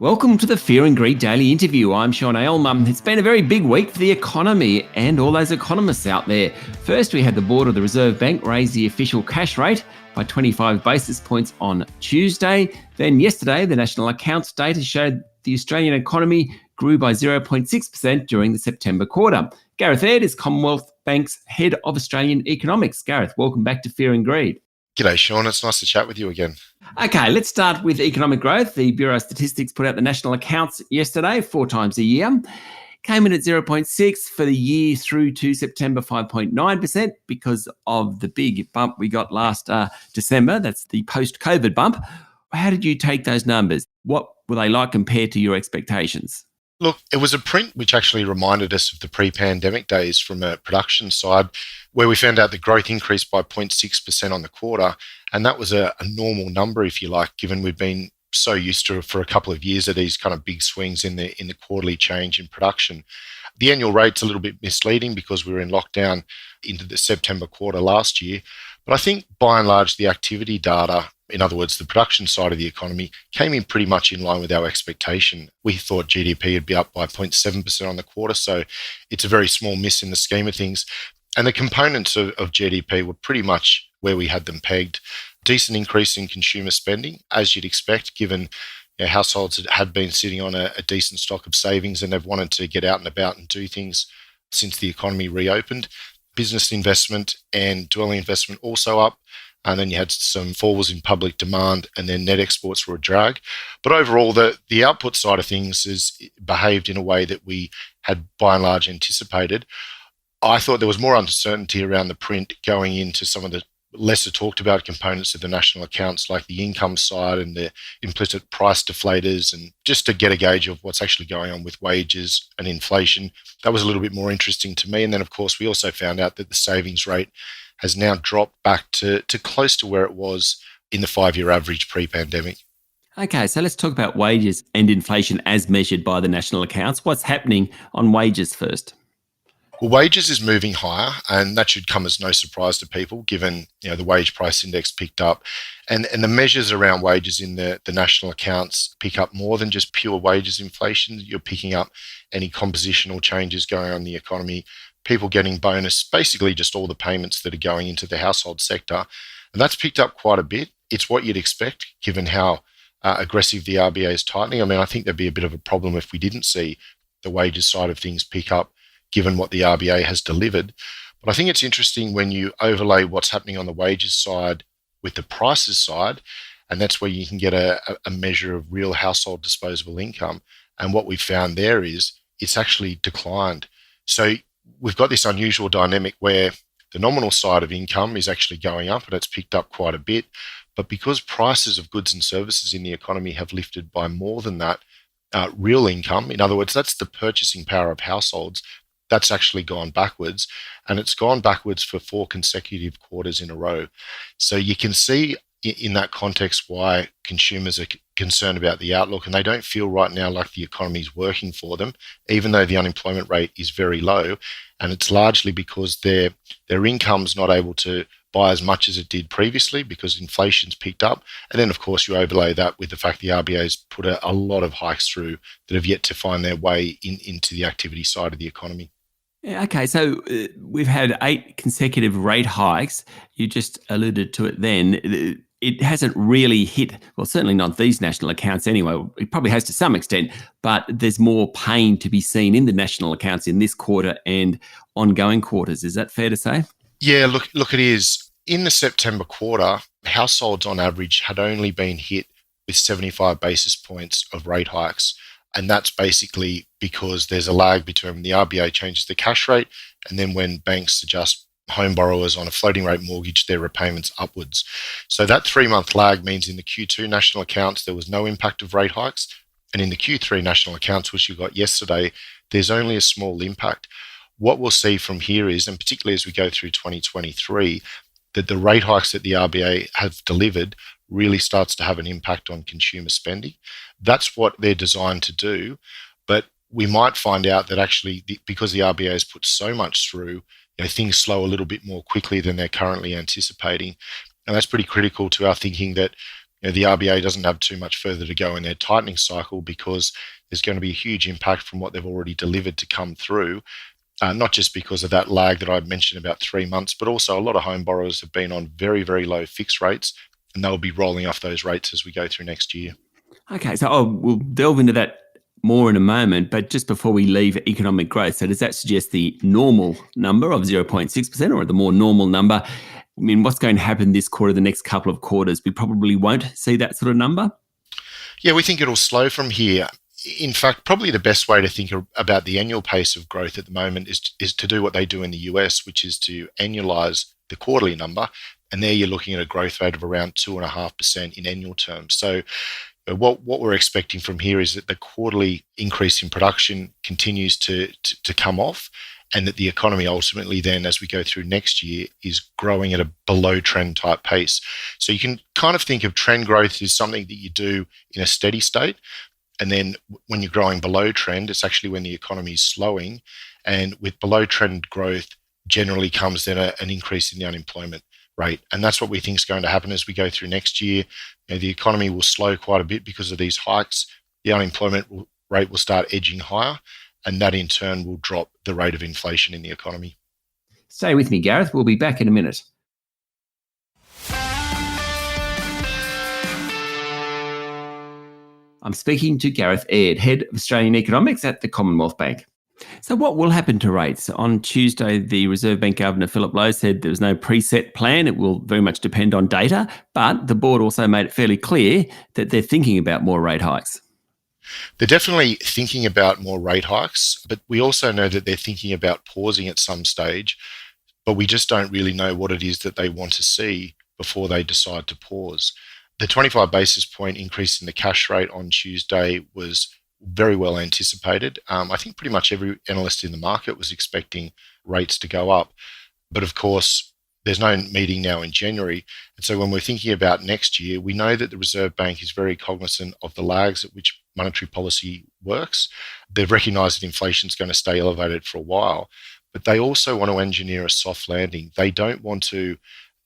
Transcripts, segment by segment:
Welcome to the Fear and Greed Daily Interview. I'm Sean Aylmer. It's been a very big week for the economy and all those economists out there. First, we had the board of the Reserve Bank raise the official cash rate by 25 basis points on Tuesday. Then yesterday, the national accounts data showed the Australian economy grew by 0.6% during the September quarter. Gareth Aird is Commonwealth Bank's Head of Australian Economics. Gareth, welcome back to Fear and Greed. G'day, Sean. It's nice to chat with you again. Okay, let's start with economic growth. The Bureau of Statistics put out the national accounts yesterday, 4 times a year. Came in at 0.6 for the year through to September, 5.9% because of the big bump we got last December. That's the post-COVID bump. How did you take those numbers? What were they like compared to your expectations? Look, it was a print which actually reminded us of the pre-pandemic days from a production side, where we found out the growth increased by 0.6% on the quarter. And that was a normal number, if you like, given we've been so used to for a couple of years of these kind of big swings in the quarterly change in production. The annual rate's a little bit misleading because we were in lockdown into the September quarter last year. But I think by and large, the activity data, in other words, the production side of the economy, came in pretty much in line with our expectation. We thought GDP would be up by 0.7% on the quarter, so it's a very small miss in the scheme of things. And the components of GDP were pretty much where we had them pegged. Decent increase in consumer spending, as you'd expect, given households had been sitting on a decent stock of savings and they've wanted to get out and about and do things since the economy reopened. Business investment and dwelling investment also up. And then you had some falls in public demand, and then net exports were a drag. But overall, the output side of things has behaved in a way that we had by and large anticipated. I thought there was more uncertainty around the print going into some of the lesser talked about components of the national accounts, like the income side and the implicit price deflators, and just to get a gauge of what's actually going on with wages and inflation. That was a little bit more interesting to me. And then, of course, we also found out that the savings rate has now dropped back to close to where it was in the 5-year average pre-pandemic. Okay, so let's talk about wages and inflation as measured by the national accounts. What's happening on wages first? Well, wages is moving higher, and that should come as no surprise to people, given the wage price index picked up. And the measures around wages in the national accounts pick up more than just pure wages inflation. You're picking up any compositional changes going on in the economy, people getting bonus, basically just all the payments that are going into the household sector. And that's picked up quite a bit. It's what you'd expect, given how aggressive the RBA is tightening. I mean, I think there'd be a bit of a problem if we didn't see the wages side of things pick up, given what the RBA has delivered. But I think it's interesting when you overlay what's happening on the wages side with the prices side, and that's where you can get a measure of real household disposable income. And what we found there is it's actually declined. So we've got this unusual dynamic where the nominal side of income is actually going up, and it's picked up quite a bit. But because prices of goods and services in the economy have lifted by more than that, real income, in other words, that's the purchasing power of households, that's actually gone backwards, and it's gone backwards for 4 consecutive quarters in a row. So you can see in that context why consumers are concerned about the outlook, and they don't feel right now like the economy is working for them, even though the unemployment rate is very low. And it's largely because their income's not able to buy as much as it did previously because inflation's picked up. And then, of course, you overlay that with the fact the RBA's put a lot of hikes through that have yet to find their way into the activity side of the economy. Yeah, okay, so we've had 8 consecutive rate hikes. You just alluded to it then. It hasn't really hit, well, certainly not these national accounts anyway. It probably has to some extent, but there's more pain to be seen in the national accounts in this quarter and ongoing quarters. Is that fair to say? Yeah, look, it is. In the September quarter, households on average had only been hit with 75 basis points of rate hikes. And that's basically because there's a lag between when the RBA changes the cash rate and then when banks adjust home borrowers on a floating rate mortgage, their repayments upwards. So that 3-month lag means in the Q2 national accounts, there was no impact of rate hikes. And in the Q3 national accounts, which you got yesterday, there's only a small impact. What we'll see from here is, and particularly as we go through 2023, that the rate hikes that the RBA have delivered really starts to have an impact on consumer spending. That's what they're designed to do. But we might find out that actually, because the RBA has put so much through, things slow a little bit more quickly than they're currently anticipating. And that's pretty critical to our thinking that the RBA doesn't have too much further to go in their tightening cycle because there's going to be a huge impact from what they've already delivered to come through. Not just because of that lag that I mentioned about 3 months, but also a lot of home borrowers have been on very, very low fixed rates, and they'll be rolling off those rates as we go through next year. Okay, so we'll delve into that more in a moment, but just before we leave economic growth, so does that suggest the normal number of 0.6% or the more normal number? I mean, what's going to happen this quarter, the next couple of quarters? We probably won't see that sort of number. Yeah, we think it'll slow from here. In fact, probably the best way to think about the annual pace of growth at the moment is to do what they do in the US, which is to annualize the quarterly number. And there you're looking at a growth rate of around 2.5% in annual terms. So what we're expecting from here is that the quarterly increase in production continues to come off, and that the economy ultimately then, as we go through next year, is growing at a below trend type pace. So you can kind of think of trend growth as something that you do in a steady state. And then when you're growing below trend, it's actually when the economy is slowing. And with below trend growth generally comes then an increase in the unemployment rate. And that's what we think is going to happen as we go through next year. The economy will slow quite a bit because of these hikes. The unemployment rate will start edging higher, and that in turn will drop the rate of inflation in the economy. Stay with me, Gareth. We'll be back in a minute. I'm speaking to Gareth Aird, Head of Australian Economics at the Commonwealth Bank. So what will happen to rates? On Tuesday, the Reserve Bank Governor Philip Lowe said there was no preset plan. It will very much depend on data, but the board also made it fairly clear that they're thinking about more rate hikes. They're definitely thinking about more rate hikes, but we also know that they're thinking about pausing at some stage, but we just don't really know what it is that they want to see before they decide to pause. The 25 basis point increase in the cash rate on Tuesday was very well anticipated. I think pretty much every analyst in the market was expecting rates to go up. But of course, there's no meeting now in January. And so when we're thinking about next year, we know that the Reserve Bank is very cognizant of the lags at which monetary policy works. They've recognised that inflation is going to stay elevated for a while, but they also want to engineer a soft landing. They don't want to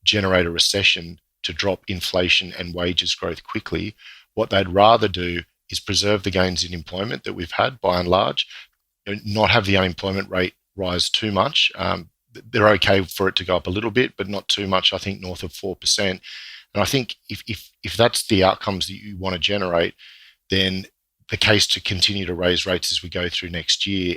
generate a recession to drop inflation and wages growth quickly. What they'd rather do is preserve the gains in employment that we've had by and large, not have the unemployment rate rise too much. They're okay for it to go up a little bit, but not too much, I think north of 4%. And I think if that's the outcomes that you want to generate, then the case to continue to raise rates as we go through next year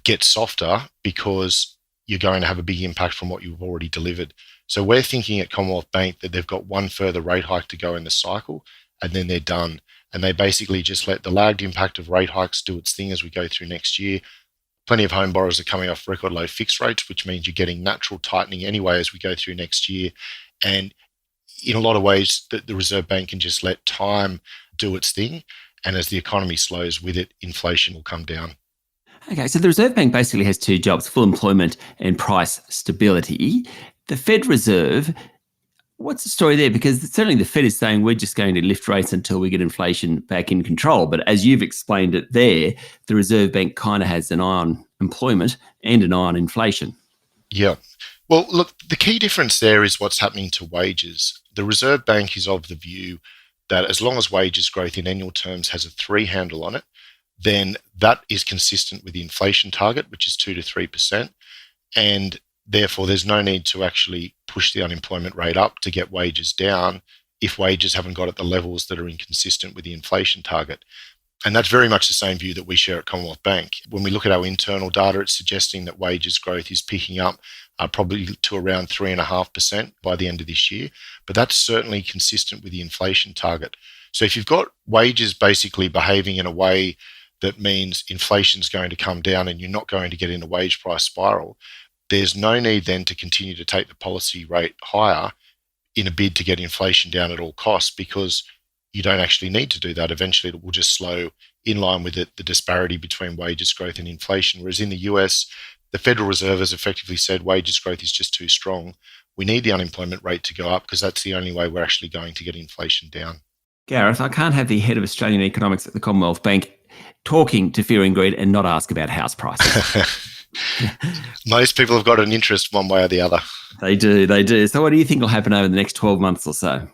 gets softer because you're going to have a big impact from what you've already delivered. So we're thinking at Commonwealth Bank that they've got one further rate hike to go in the cycle, and then they're done. And they basically just let the lagged impact of rate hikes do its thing as we go through next year. Plenty of home borrowers are coming off record low fixed rates, which means you're getting natural tightening anyway as we go through next year. And in a lot of ways, the Reserve Bank can just let time do its thing. And as the economy slows with it, inflation will come down. Okay, so the Reserve Bank basically has two jobs, full employment and price stability. The Fed Reserve, what's the story there? Because certainly the Fed is saying we're just going to lift rates until we get inflation back in control. But as you've explained it there, the Reserve Bank kind of has an eye on employment and an eye on inflation. Yeah. Well, look, the key difference there is what's happening to wages. The Reserve Bank is of the view that as long as wages growth in annual terms has a 3 handle on it, then that is consistent with the inflation target, which is 2 to 3%. And therefore, there's no need to actually push the unemployment rate up to get wages down if wages haven't got at the levels that are inconsistent with the inflation target. And that's very much the same view that we share at Commonwealth Bank. When we look at our internal data, it's suggesting that wages growth is picking up probably to around 3.5% by the end of this year. But that's certainly consistent with the inflation target. So if you've got wages basically behaving in a way that means inflation's going to come down and you're not going to get in a wage price spiral, there's no need then to continue to take the policy rate higher in a bid to get inflation down at all costs, because you don't actually need to do that. Eventually, it will just slow in line with the disparity between wages growth and inflation. Whereas in the US, the Federal Reserve has effectively said wages growth is just too strong. We need the unemployment rate to go up because that's the only way we're actually going to get inflation down. Gareth, I can't have the head of Australian economics at the Commonwealth Bank talking to fear and greed and not ask about house prices. Most people have got an interest one way or the other. They do. So what do you think will happen over the next 12 months or so?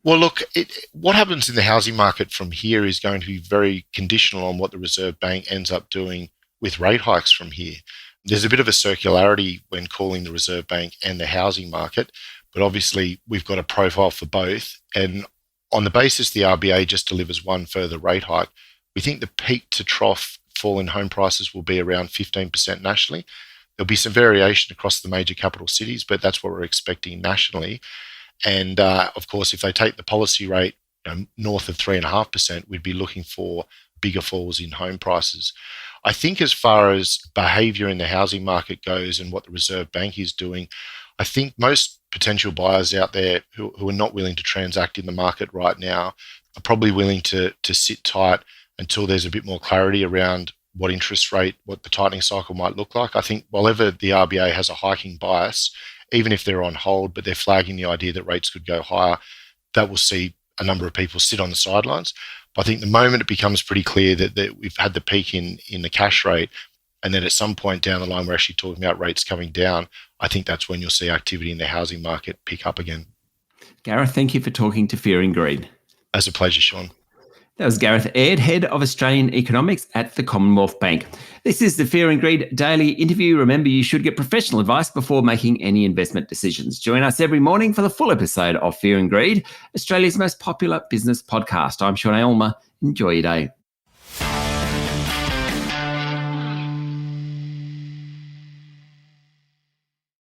Well, look, what happens in the housing market from here is going to be very conditional on what the Reserve Bank ends up doing with rate hikes from here. There's a bit of a circularity when calling the Reserve Bank and the housing market, but obviously we've got a profile for both. And on the basis the RBA just delivers one further rate hike, we think the peak to trough fall in home prices will be around 15% nationally. There'll be some variation across the major capital cities, but that's what we're expecting nationally. And of course, if they take the policy rate north of 3.5%, we'd be looking for bigger falls in home prices. I think as far as behaviour in the housing market goes and what the Reserve Bank is doing, I think most potential buyers out there who are not willing to transact in the market right now are probably willing to sit tight until there's a bit more clarity around what interest rate, what the tightening cycle might look like. I think whenever the RBA has a hiking bias, even if they're on hold, but they're flagging the idea that rates could go higher, that will see a number of people sit on the sidelines. But I think the moment it becomes pretty clear that we've had the peak in the cash rate, and then at some point down the line we're actually talking about rates coming down, I think that's when you'll see activity in the housing market pick up again. Gareth, thank you for talking to Fear and Greed. As a pleasure, Sean. That was Gareth Aird, Head of Australian Economics at the Commonwealth Bank. This is the Fear and Greed Daily Interview. Remember, you should get professional advice before making any investment decisions. Join us every morning for the full episode of Fear and Greed, Australia's most popular business podcast. I'm Sean Aylmer. Enjoy your day.